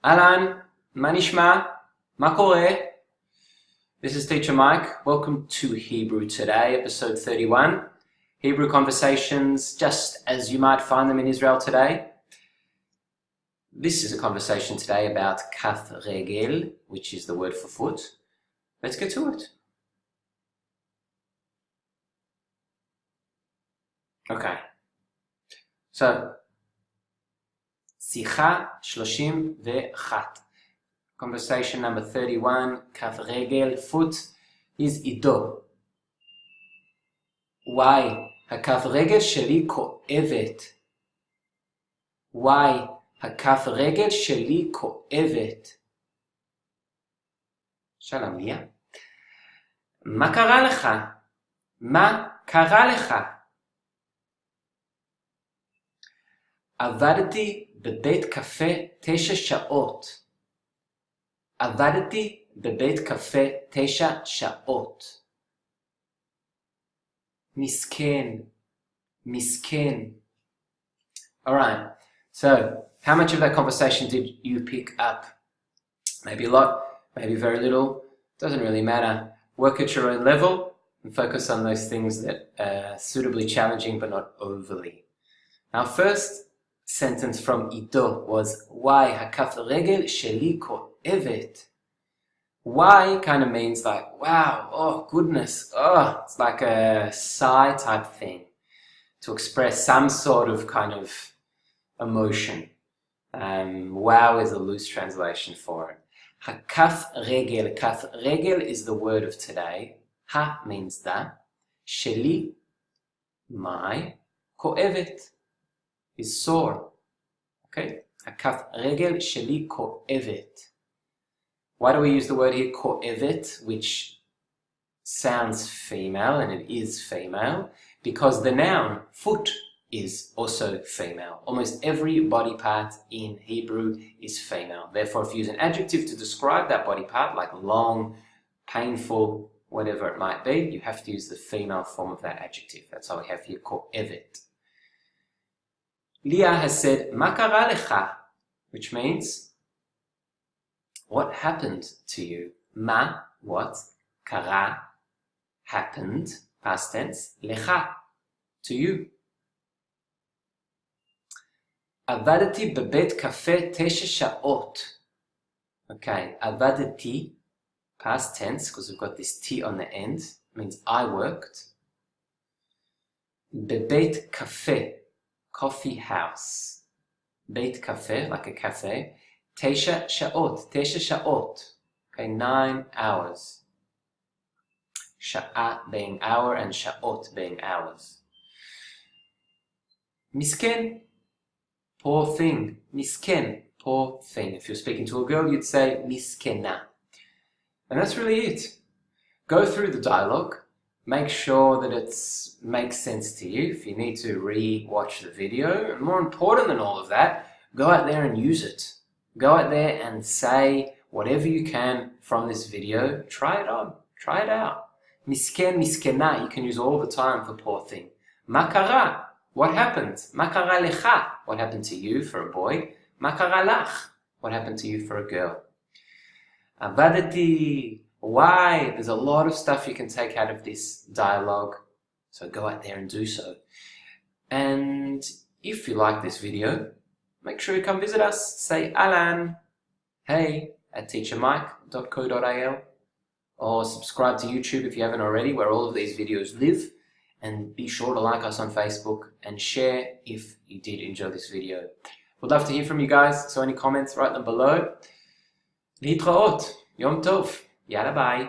Alan, מה נשמע? מה קורה? This is Teacher Mike. Welcome to Hebrew Today, episode 31. Hebrew conversations just as you might find them in Israel today. This is a conversation today about kaf regel, which is the word for foot. Let's get to it. Okay. So, שיחה 31. Conversation number 31, kaf regel, foot, is עידו. Why? הכף רגל שלי כואבת. Why? הכף רגל שלי כואבת. שלום ליה. מה קרה לך? מה קרה לך? עבדתי בבית קפה 9 שעות. עבדתי בבית קפה 9 שעות. מסכן, מסכן. Alright, so how much of that conversation did you pick up? Maybe a lot, maybe very little. Doesn't really matter. Work at your own level and focus on those things that are suitably challenging but not overly. Our first sentence from עידו was why הכף רגל שלי כואבת. Why kind of means like, wow, oh goodness, oh, it's like a sigh type thing to express some sort of kind of emotion. Wow is a loose translation for it. הכף רגל, כף רגל is the word of today. Ha means that. שלי, my, כואבת is sore. Okay? הכף רגל שלי כואבת. Why do we use the word here, כואבת, which sounds female, and it is female? Because the noun, foot, is also female. Almost every body part in Hebrew is female. Therefore, if you use an adjective to describe that body part, like long, painful, whatever it might be, you have to use the female form of that adjective. That's how we have here, כואבת. Leah has said, מה קרה לך? Which means, what happened to you? Ma, what? Kara, happened, past tense. Lecha, to you. עבדתי בבית קפה 9 שעות. Okay, עבדתי, past tense, because we've got this T on the end, means I worked. בבית קפה, coffee house. בית קפה, like a cafe. 9 שעות, 9 שעות. Okay, 9 hours. שעה being hour and שעות being hours. מסכן, poor thing. מסכן, poor thing. If you're speaking to a girl, you'd say מסכנה. And that's really it. Go through the dialogue. Make sure that it makes sense to you. If you need to re-watch the video. And more important than all of that, go out there and use it. Go out there and say whatever you can from this video. Try it on. Try it out. מסכן, מסכנה, you can use all the time for poor thing. מה קרה? What happened? מה קרה לך? What happened to you for a boy? מה קרה לך? What happened to you for a girl? עבדתי. Why? There's a lot of stuff you can take out of this dialogue. So go out there and do so. And if you like this video, make sure you come visit us. Say Alan, hey, at teachermike.co.il, or subscribe to YouTube if you haven't already, where all of these videos live. And be sure to like us on Facebook and share if you did enjoy this video. We'd love to hear from you guys, so any comments, write them below. להתראות, יום טוב, יאללה ביי.